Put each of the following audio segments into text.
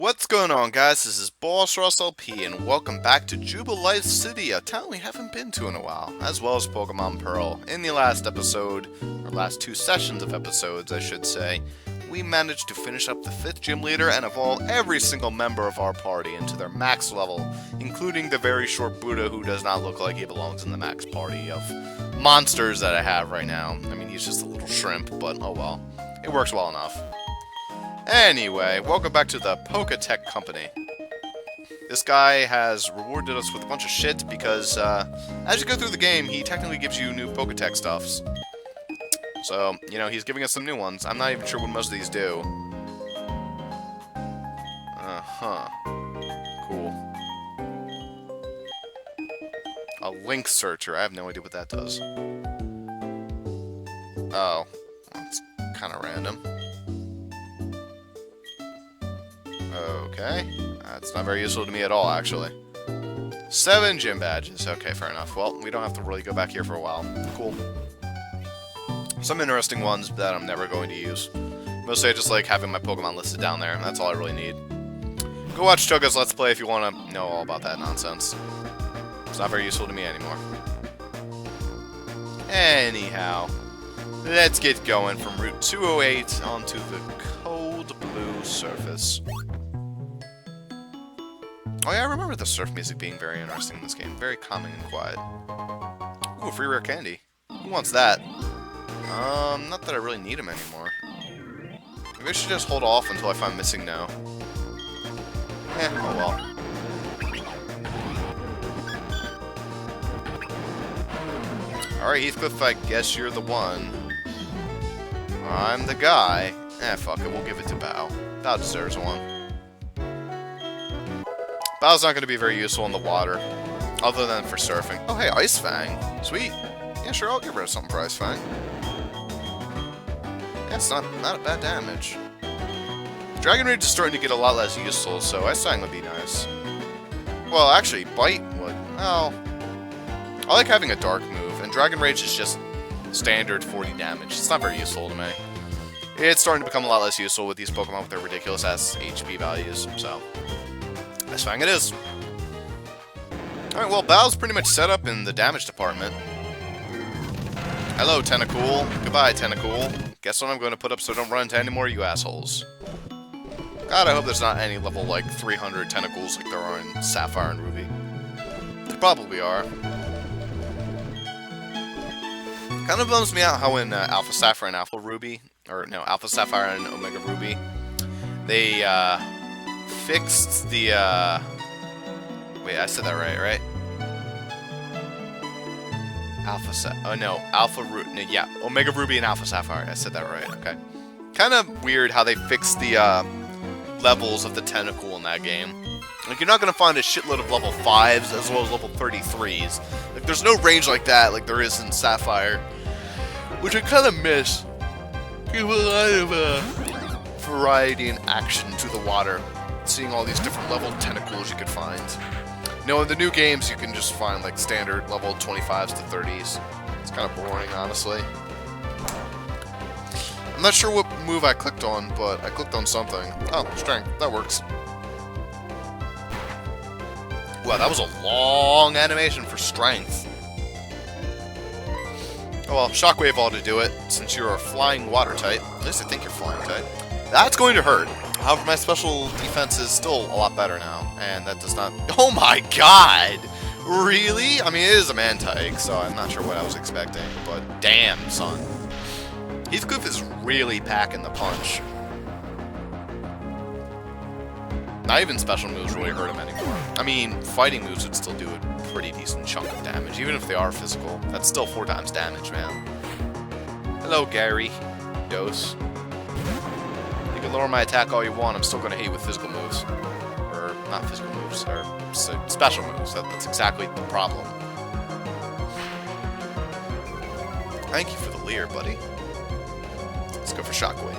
What's going on, guys? This is Bossrosslp, and welcome back to Jubilife City, a town we haven't been to in a while, as well as Pokemon Pearl. In the last episode, or last two sessions of episodes, I should say, we managed to finish up the 5th gym leader and evolve every single member of our party into their max level, including the very short Buddha who does not look like he belongs in the max party of monsters that I have right now. I mean, he's just a little shrimp, but oh well. It works well enough. Anyway, welcome back to the Poketech Company. This guy has rewarded us with a bunch of shit because, as you go through the game, he technically gives you new Poketech stuffs. So, you know, he's giving us some new ones. I'm not even sure what most of these do. Uh-huh. Cool. A link searcher. I have no idea what that does. Oh. That's kind of random. Okay. That's not very useful to me at all, actually. 7 gym badges. Okay, fair enough. Well, we don't have to really go back here for a while. Cool. Some interesting ones that I'm never going to use. Mostly I just like having my Pokemon listed down there. That's all I really need. Go watch Choga's Let's Play if you want to know all about that nonsense. It's not very useful to me anymore. Anyhow, let's get going from Route 208 onto the cold blue surface. Oh yeah, I remember the surf music being very interesting in this game. Very calming and quiet. Ooh, free rare candy. Who wants that? Not that I really need him anymore. Maybe I should just hold off until I find Missing No. Oh well. Alright, Heathcliff, I guess you're the one. I'm the guy. Fuck it, we'll give it to Bow. Bow deserves one. Bow's not going to be very useful in the water, other than for surfing. Oh hey, Ice Fang. Sweet. Yeah, sure, I'll give her something for Ice Fang. Yeah, it's not a bad damage. Dragon Rage is starting to get a lot less useful, so Ice Fang would be nice. Well, actually, Bite would. Well, I like having a Dark move, and Dragon Rage is just standard 40 damage. It's not very useful to me. It's starting to become a lot less useful with these Pokemon with their ridiculous ass HP values, so Ice Fang it is. Alright, well, Bow's pretty much set up in the damage department. Hello, Tentacool. Goodbye, Tentacool. Guess what I'm going to put up so don't run into any more of you assholes. God, I hope there's not any level, like, 300 Tentacles like there are in Sapphire and Ruby. There probably are. Kind of bums me out how in Alpha Sapphire and Alpha Ruby, or no, Alpha Sapphire and Omega Ruby, they, fixed the, wait, I said that right? Yeah, Omega Ruby and Alpha Sapphire, I said that right, okay. Kind of weird how they fixed the, levels of the Tentacool in that game. Like, you're not gonna find a shitload of level 5s as well as level 33s. Like, there's no range like that like there is in Sapphire, which I kind of miss. Give a lot of, variety and action to the water. Seeing all these different level Tentacools you could find. You know, in the new games, you can just find, like, standard level 25s to 30s. It's kind of boring, honestly. I'm not sure what move I clicked on, but I clicked on something. Oh, Strength. That works. Wow, that was a long animation for Strength. Oh well, Shockwave ought to do it, since you're a flying water type. At least I think you're flying type. That's going to hurt. However, my special defense is still a lot better now, and that does not... Oh my god! Really? I mean, it is a Mantike, so I'm not sure what I was expecting, but damn, son. Heathcliff is really packing the punch. Not even special moves really hurt him anymore. I mean, fighting moves would still do a pretty decent chunk of damage, even if they are physical. That's still 4 times damage, man. Hello, Gary. Dose. You can lower my attack all you want, I'm still going to hit you with physical moves. Or, not physical moves, or special moves. That's exactly the problem. Thank you for the leer, buddy. Let's go for Shockwave.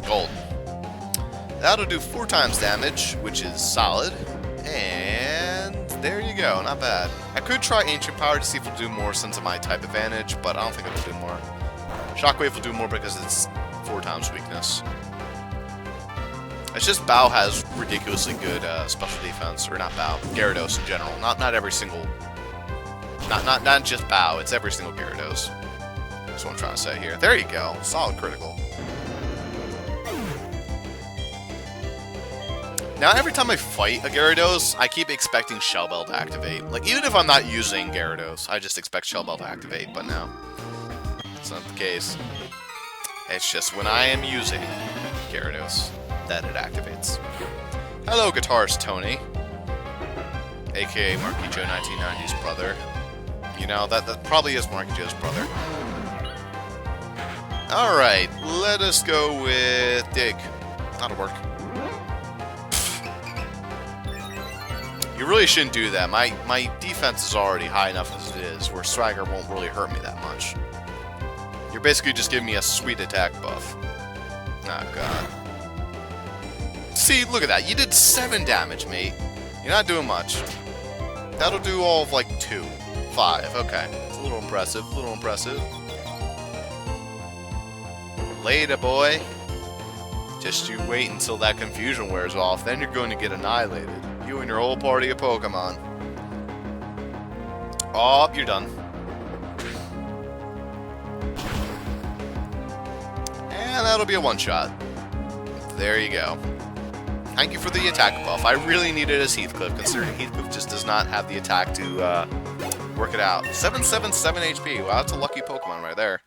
Gold. That'll do 4 times damage, which is solid. And there you go, not bad. I could try Ancient Power to see if it'll do more since of my type advantage, but I don't think it'll do more. Shockwave will do more because it's 4 times weakness. It's just Bao has ridiculously good special defense, or not Bao, Gyarados in general. Not every single, not just Bao. It's every single Gyarados. That's what I'm trying to say here. There you go, solid critical. Now every time I fight a Gyarados, I keep expecting Shell Bell to activate. Like even if I'm not using Gyarados, I just expect Shell Bell to activate. But no, it's not the case. It's just when I am using Gyarados that it activates. Hello, Guitarist Tony, aka Marky Joe 1990's brother. You know, that probably is Marky Joe's brother. Alright, let us go with Dig. That'll work. You really shouldn't do that. My defense is already high enough as it is, where Swagger won't really hurt me that much. You're basically just giving me a sweet attack buff. Oh, God. See, look at that. You did 7 damage, mate. You're not doing much. That'll do all of, like, 2. 5. Okay. It's a little impressive. A little impressive. Later, boy. Just you wait until that confusion wears off. Then you're going to get annihilated. You and your whole party of Pokemon. Oh, you're done. And that'll be a one-shot. There you go. Thank you for the attack buff. I really needed as Heathcliff, considering Heathcliff just does not have the attack to work it out. 777 HP. Wow, that's a lucky Pokemon right there.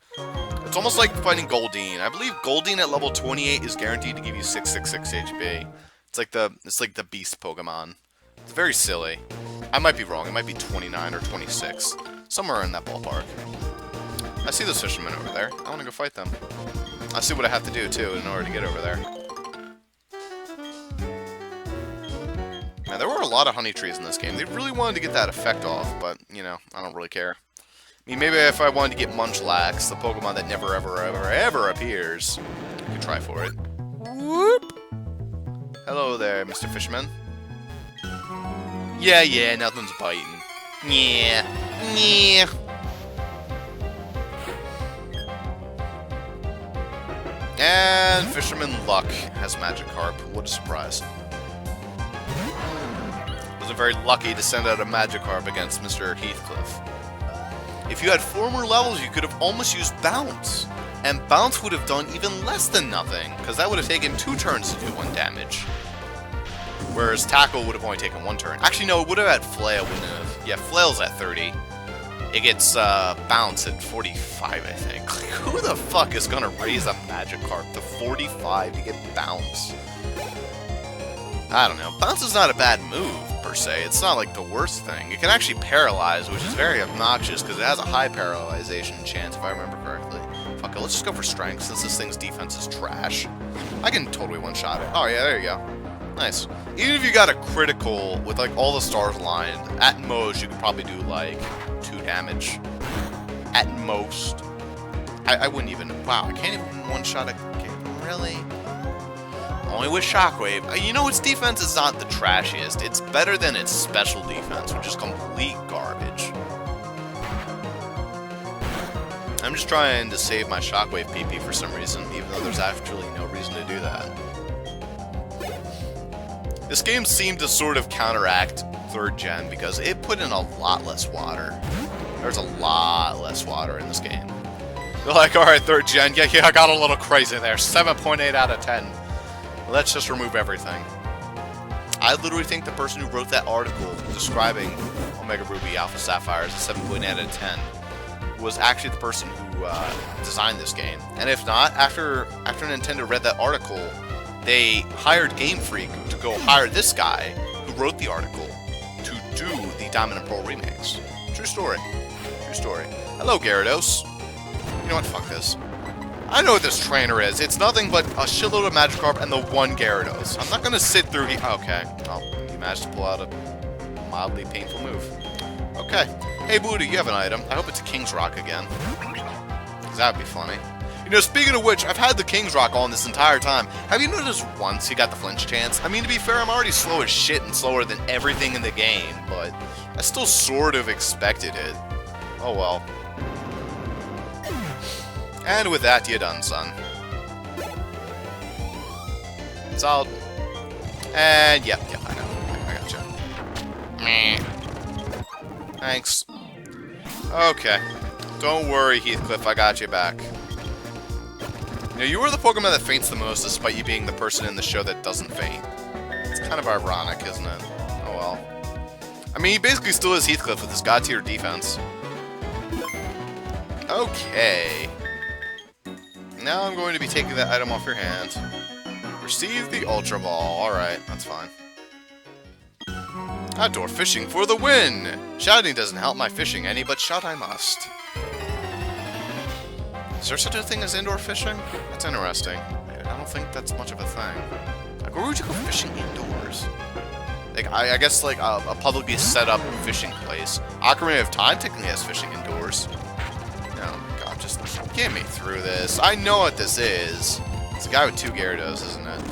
It's almost like fighting Goldeen. I believe Goldeen at level 28 is guaranteed to give you 666 HP. It's like the beast Pokemon. It's very silly. I might be wrong. It might be 29 or 26. Somewhere in that ballpark. I see those fishermen over there. I want to go fight them. I see what I have to do, too, in order to get over there. Man, there were a lot of honey trees in this game. They really wanted to get that effect off, but, you know, I don't really care. I mean, maybe if I wanted to get Munchlax, the Pokemon that never, ever appears, I could try for it. Whoop! Hello there, Mr. Fishman. Yeah, nothing's biting. Yeah. And Fisherman Luck has Magikarp. What a surprise. Wasn't very lucky to send out a Magikarp against Mr. Heathcliff. If you had 4 more levels, you could have almost used Bounce. And Bounce would have done even less than nothing, because that would have taken 2 turns to do 1 damage. Whereas Tackle would have only taken 1 turn. Actually, no, it would have had Flail, wouldn't it have? Yeah, Flail's at 30. It gets Bounce at 45, I think. Like, who the fuck is gonna raise a Magikarp to 45 to get Bounce? I don't know. Bounce is not a bad move, per se. It's not, like, the worst thing. It can actually paralyze, which is very obnoxious, because it has a high paralyzation chance, if I remember correctly. Fuck it, let's just go for Strength, since this thing's defense is trash. I can totally one-shot it. Oh, yeah, there you go. Nice. Even if you got a critical with, like, all the stars aligned, at most, you could probably do, like, 2 damage. At most. I wouldn't even... Wow, I can't even one-shot a game. Really? Only with Shockwave. You know, its defense is not the trashiest. It's better than its special defense, which is complete garbage. I'm just trying to save my Shockwave PP for some reason, even though there's actually no reason to do that. This game seemed to sort of counteract 3rd gen because it put in a lot less water. There's a lot less water in this game. They're like, alright, 3rd gen, yeah, I got a little crazy there. 7.8 out of 10. Let's just remove everything. I literally think the person who wrote that article describing Omega Ruby Alpha Sapphire as a 7.8 out of 10 was actually the person who designed this game. And if not, after Nintendo read that article, they hired Game Freak to go hire this guy who wrote the article to do the Diamond and Pearl remakes. True story. True story. Hello, Gyarados. You know what? Fuck this. I know what this trainer is. It's nothing but a shitload of Magikarp and the 1 Gyarados. I'm not gonna sit through... Okay. Oh, he managed to pull out a mildly painful move. Okay. Hey, Buddha, you have an item. I hope it's a King's Rock again. Because that would be funny. You know, speaking of which, I've had the King's Rock on this entire time. Have you noticed once he got the flinch chance? I mean, to be fair, I'm already slow as shit and slower than everything in the game, but I still sort of expected it. Oh well. And with that, you're done, son. Solid. And, yep, I know. I gotcha. Meh. Thanks. Okay. Don't worry, Heathcliff, I got you back. You know, you are the Pokemon that faints the most, despite you being the person in the show that doesn't faint. It's kind of ironic, isn't it? Oh well. I mean, he basically still is Heathcliff with his god-tier defense. Okay. Now I'm going to be taking that item off your hand. Receive the Ultra Ball. Alright, that's fine. Outdoor fishing for the win! Shouting doesn't help my fishing any, but shout I must. Is there such a thing as indoor fishing? That's interesting. I don't think that's much of a thing. Like, where would you go fishing indoors? Like, I guess, like, a publicly set up fishing place. Ocarina of Time technically has fishing indoors. Oh my god, just get me through this. I know what this is. It's a guy with 2 Gyarados, isn't it?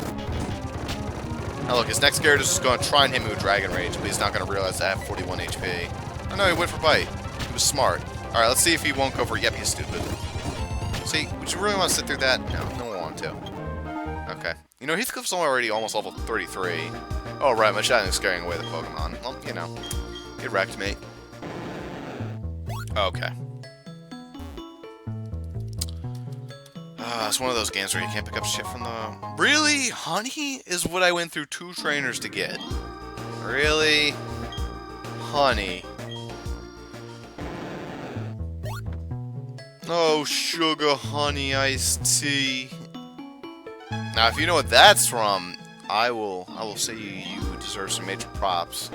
Now look, his next Gyarados is going to try and hit me with Dragon Rage, but he's not going to realize that I have 41 HP. Oh no, he went for Bite. He was smart. Alright, let's see if he won't go for Yep, he's stupid. See, would you really want to sit through that? No, no one want to. Okay. You know, Heathcliff's already almost level 33. Oh, right, my Shadow's scaring away the Pokemon. Well, you know, it wrecked me. Okay. It's one of those games where you can't pick up shit from the... Really? Honey is what I went through 2 trainers to get. Really? Honey. Oh, sugar honey iced tea. Now, if you know what that's from, I will say you deserve some major props.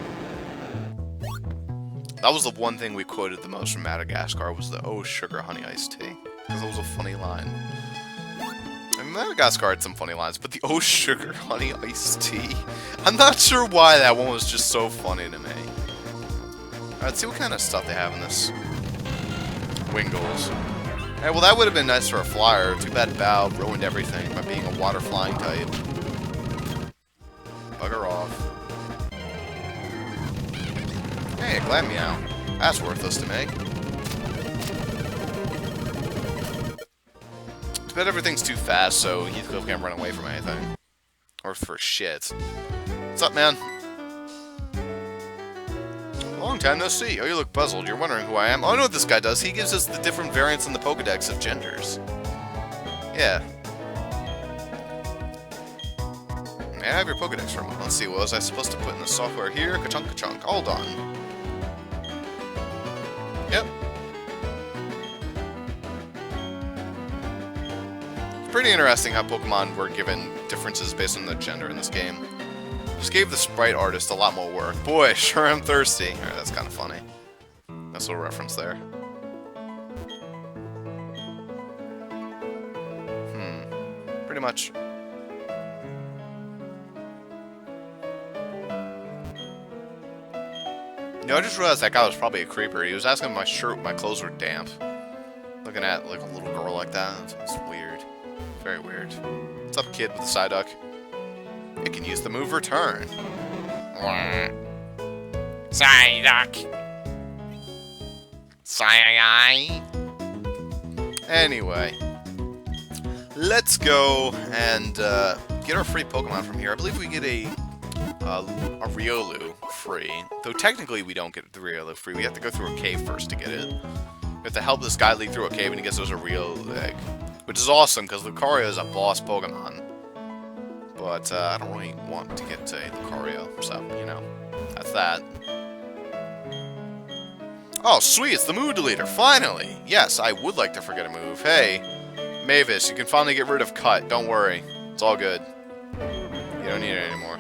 That was the one thing we quoted the most from Madagascar, was the "Oh, sugar honey iced tea," because it was a funny line. And Madagascar had some funny lines, but the "Oh, sugar honey iced tea," I'm not sure why that one was just so funny to me. Alright, let's see what kind of stuff they have in this. Wingles. Hey, well, that would have been nice for a flyer. Too bad Bow ruined everything by being a water flying type. Bugger off. Hey, a Glameow. That's worthless to me. Too bad everything's too fast, so Heathcliff can't run away from anything. Or for shit. What's up, man? Long time no see. Oh, you look puzzled. You're wondering who I am. Oh, I know what this guy does. He gives us the different variants in the Pokedex of genders. Yeah. May I have your Pokedex for a moment? Let's see, what was I supposed to put in the software here? Ka-chunk, ka-chunk. All done. Yep. It's pretty interesting how Pokemon were given differences based on their gender in this game. Just gave the sprite artist a lot more work. Boy, sure am thirsty. Alright, that's kind of funny. Nice little reference there. Pretty much. You know, I just realized that guy was probably a creeper. He was asking if my shirt, my clothes were damp. Looking at, like, a little girl like that. It's weird. Very weird. What's up, kid with the Psyduck? It can use the move Return. Psyduck. Anyway. Let's go and get our free Pokemon from here. I believe we get a Riolu free. Though technically we don't get the Riolu free. We have to go through a cave first to get it. We have to help this guy lead through a cave and he gets us a Riolu egg. Which is awesome, because Lucario is a boss Pokemon. But I don't really want to get to Lucario, so, you know, that's that. Oh, sweet, it's the mood deleter, finally! Yes, I would like to forget a move. Hey, Mavis, you can finally get rid of Cut, don't worry. It's all good. You don't need it anymore.